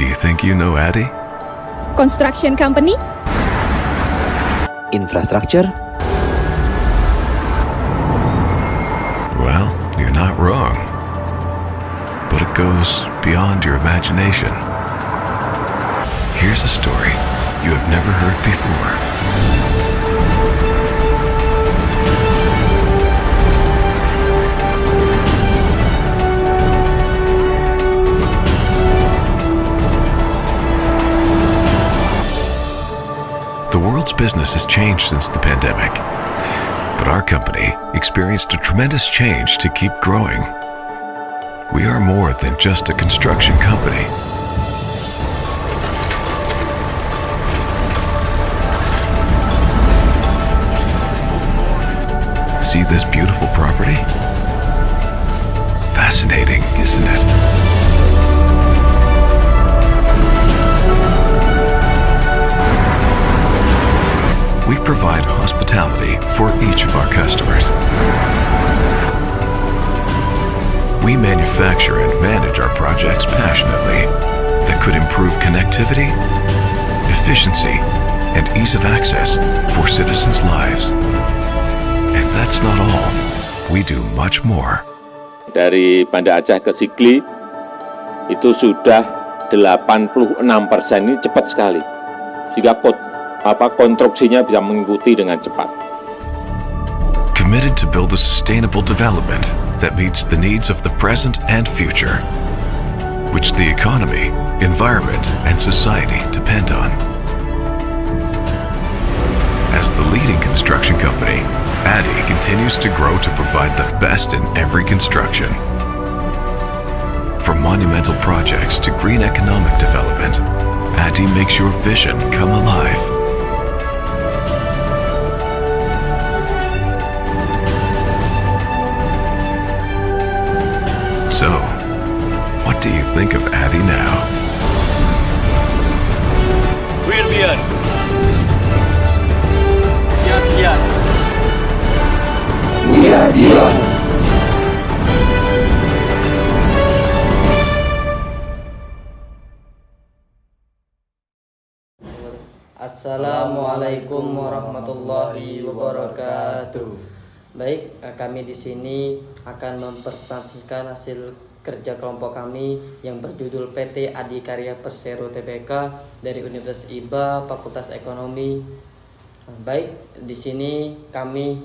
Do you think you know Addy? Construction company? Infrastructure? Well, you're not wrong. But it goes beyond your imagination. Here's a story you have never heard before. The world's business has changed since the pandemic, but our company experienced a tremendous change to keep growing. We are more than just a construction company. See this beautiful property? Fascinating, isn't it? We provide hospitality for each of our customers. We manufacture and manage our projects passionately that could improve connectivity, efficiency, and ease of access for citizens' lives. And that's not all. We do much more. Dari Banda Aceh ke Sigli itu sudah 86% ini cepat sekali. Sehingga konstruksinya bisa mengikuti dengan cepat. Committed to build a sustainable development that meets the needs of the present and future, which the economy, environment, and society depend on. As the leading construction company, Addy continues to grow to provide the best in every construction. From monumental projects to green economic development, Addy makes your vision come alive. So, what do you think of Addy now? Brilliant. Kian. We are beyond. Assalamualaikum warahmatullahi wabarakatuh. Baik, kami di sini akan mempresentasikan hasil kerja kelompok kami yang berjudul PT Adikarya Persero Tbk dari Universitas IBA Fakultas Ekonomi. Baik, di sini kami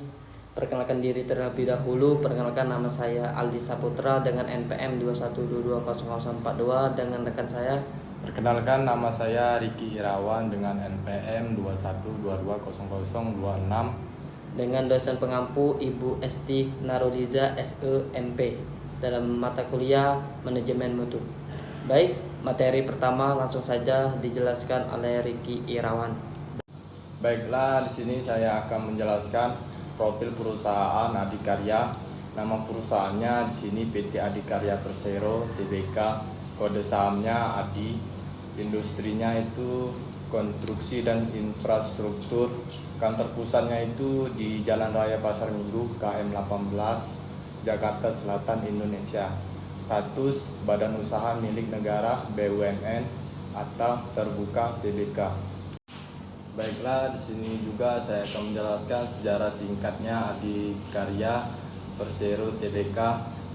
perkenalkan diri terlebih dahulu. Perkenalkan, nama saya Aldi Saputra dengan NPM 212200042 dengan rekan saya. Perkenalkan, nama saya Riki Irawan dengan NPM 212200026 dengan dosen pengampu Ibu Esti Naroliza SEMP dalam mata kuliah Manajemen Mutu. Baik, materi pertama langsung saja dijelaskan oleh Riki Irawan. Baiklah, di sini saya akan menjelaskan profil perusahaan Adikarya. Nama perusahaannya di sini PT Adikarya Persero Tbk, kode sahamnya ADI, industrinya itu konstruksi dan infrastruktur. Kantor pusatnya itu di Jalan Raya Pasar Minggu KM 18 Jakarta Selatan, Indonesia. Status badan usaha milik negara BUMN atau terbuka Tbk. Baiklah, di sini juga saya akan menjelaskan sejarah singkatnya Adikarya Persero Tbk.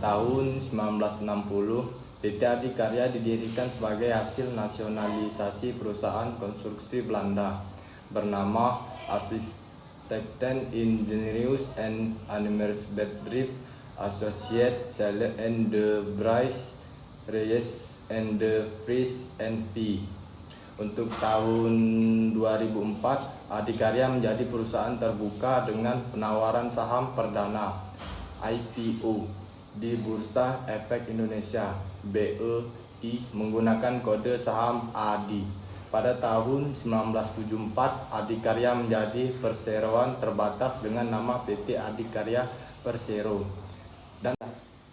Tahun 1960 PT Adikarya didirikan sebagai hasil nasionalisasi perusahaan konstruksi Belanda bernama Architecten Ingenieurs en Aannemersbedrijf Associated Sale en de Bries Reyes en de Vries N.V. Untuk tahun 2004, Adikarya menjadi perusahaan terbuka dengan penawaran saham perdana IPO di Bursa Efek Indonesia BEI menggunakan kode saham ADI. Pada tahun 1974, Adikarya menjadi perseroan terbatas dengan nama PT Adikarya Persero. Dan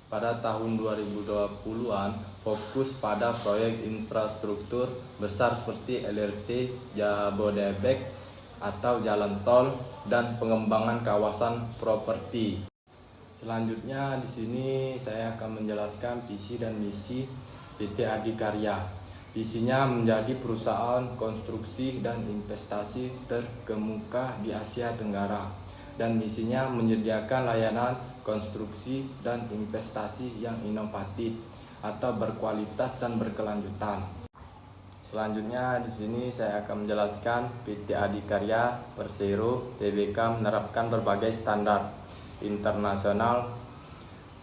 pada tahun 2020-an fokus pada proyek infrastruktur besar seperti LRT Jabodebek atau jalan tol dan pengembangan kawasan properti. Selanjutnya di sini saya akan menjelaskan visi dan misi PT Adikarya. Isinya menjadi perusahaan konstruksi dan investasi terkemuka di Asia Tenggara, dan misinya menyediakan layanan konstruksi dan investasi yang inovatif atau berkualitas dan berkelanjutan. Selanjutnya di sini saya akan menjelaskan PT Adikarya Persero Tbk menerapkan berbagai standar internasional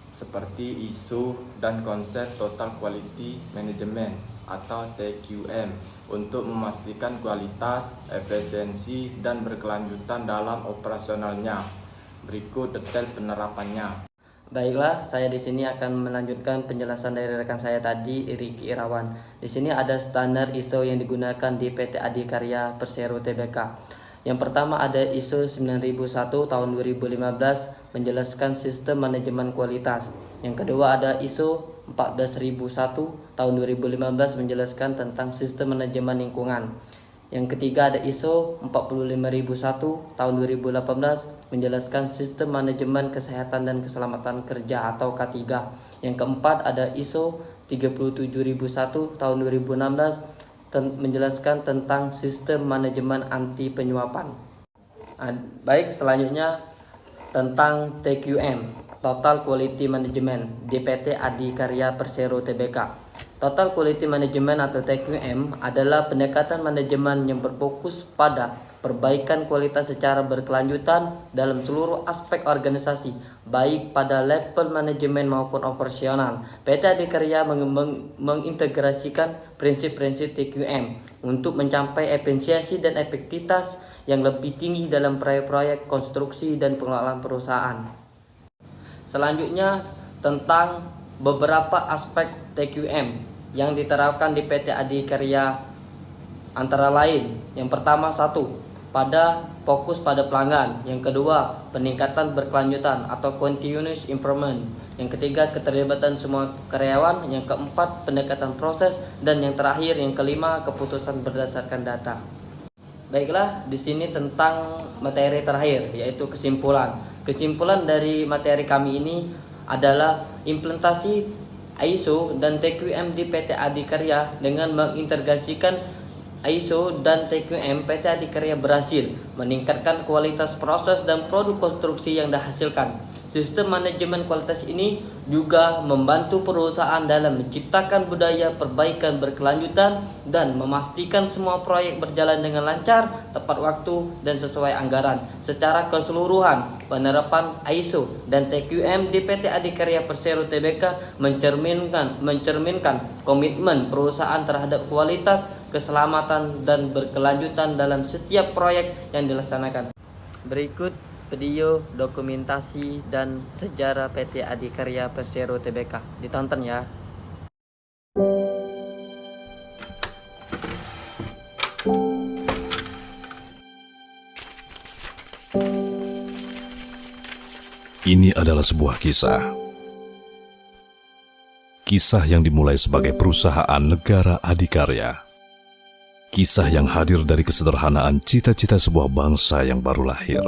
seperti ISO dan konsep Total Quality Management atau TQM untuk memastikan kualitas, efisiensi, dan berkelanjutan dalam operasionalnya. Berikut detail penerapannya. Baiklah, saya di sini akan melanjutkan penjelasan dari rekan saya tadi, Ricky Irawan. Di sini ada standar ISO yang digunakan di PT Adikarya Persero Tbk. Yang pertama ada ISO 9001 tahun 2015 menjelaskan sistem manajemen kualitas. Yang kedua ada ISO 14001 tahun 2015 menjelaskan tentang sistem manajemen lingkungan. Yang ketiga ada ISO 45001 tahun 2018 menjelaskan sistem manajemen kesehatan dan keselamatan kerja atau K3. Yang keempat ada ISO 37001 tahun 2016 menjelaskan tentang sistem manajemen anti penyuapan. Baik, selanjutnya tentang TQM, Total Quality Management di PT Adikarya Persero Tbk. Total Quality Management atau TQM adalah pendekatan manajemen yang berfokus pada perbaikan kualitas secara berkelanjutan dalam seluruh aspek organisasi, baik pada level manajemen maupun operasional. PT Adikarya mengintegrasikan prinsip-prinsip TQM untuk mencapai efisiensi dan efektivitas yang lebih tinggi dalam proyek-proyek konstruksi dan pengelolaan perusahaan. Selanjutnya tentang beberapa aspek TQM yang diterapkan di PT Adikarya antara lain. Yang pertama, fokus pada pelanggan. Yang kedua, peningkatan berkelanjutan atau continuous improvement. Yang ketiga, keterlibatan semua karyawan. Yang keempat, pendekatan proses, dan yang terakhir, yang kelima, keputusan berdasarkan data. Baiklah, di sini tentang materi terakhir, yaitu kesimpulan. Kesimpulan dari materi kami ini adalah implementasi ISO dan TQM di PT Adikarya. Dengan mengintegrasikan ISO dan TQM, PT Adikarya berhasil meningkatkan kualitas proses dan produk konstruksi yang dihasilkan. Sistem manajemen kualitas ini juga membantu perusahaan dalam menciptakan budaya perbaikan berkelanjutan dan memastikan semua proyek berjalan dengan lancar, tepat waktu, dan sesuai anggaran. Secara keseluruhan, penerapan ISO dan TQM di PT Adikarya Persero Tbk mencerminkan komitmen perusahaan terhadap kualitas, keselamatan, dan berkelanjutan dalam setiap proyek yang dilaksanakan. Berikut video dokumentasi dan sejarah PT Adikarya Persero Tbk. Ditonton ya. Ini adalah sebuah kisah. Kisah yang dimulai sebagai perusahaan negara adikarya. Kisah yang hadir dari kesederhanaan cita-cita sebuah bangsa yang baru lahir.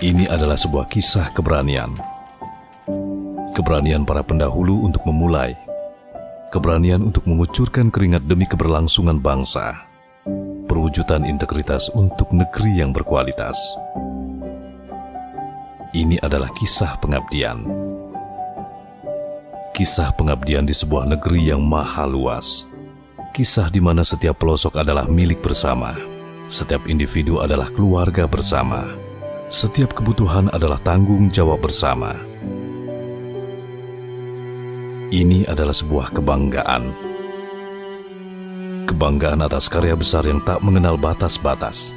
Ini adalah sebuah kisah keberanian. Keberanian para pendahulu untuk memulai. Keberanian untuk mengucurkan keringat demi keberlangsungan bangsa. Perwujudan integritas untuk negeri yang berkualitas. Ini adalah kisah pengabdian. Kisah pengabdian di sebuah negeri yang maha luas. Kisah di mana setiap pelosok adalah milik bersama. Setiap individu adalah keluarga bersama. Setiap kebutuhan adalah tanggung jawab bersama. Ini adalah sebuah kebanggaan. Kebanggaan atas karya besar yang tak mengenal batas-batas.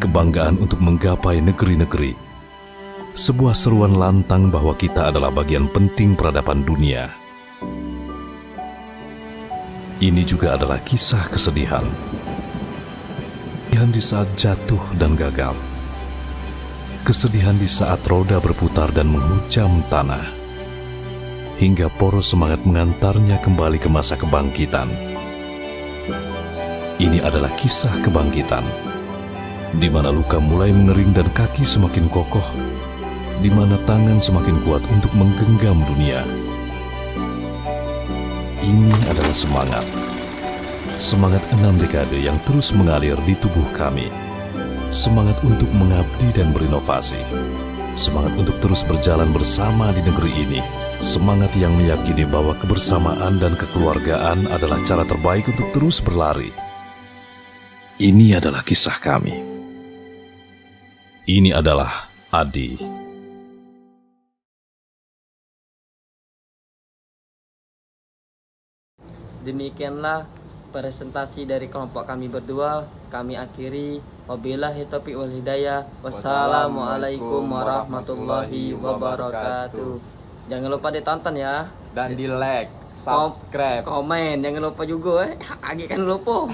Kebanggaan untuk menggapai negeri-negeri. Sebuah seruan lantang bahwa kita adalah bagian penting peradaban dunia. Ini juga adalah kisah kesedihan. Kesedihan di saat jatuh dan gagal. Kesedihan di saat roda berputar dan menghujam tanah, hingga poros semangat mengantarnya kembali ke masa kebangkitan. Ini adalah kisah kebangkitan, di mana luka mulai mengering dan kaki semakin kokoh, di mana tangan semakin kuat untuk menggenggam dunia, Ini adalah semangat. Semangat 6 dekade yang terus mengalir di tubuh kami. Semangat untuk mengabdi dan berinovasi. Semangat untuk terus berjalan bersama di negeri ini. Semangat yang meyakini bahwa kebersamaan dan kekeluargaan adalah cara terbaik untuk terus berlari. Ini adalah kisah kami. Ini adalah Adi. Demikianlah presentasi dari kelompok kami berdua. Kami akhiri. Wabillahi taufiq wal hidayah. Wassalamualaikum warahmatullahi wabarakatuh. Jangan lupa ditonton ya. Dan di like, subscribe. Komen. Jangan lupa juga Agi kan lupa.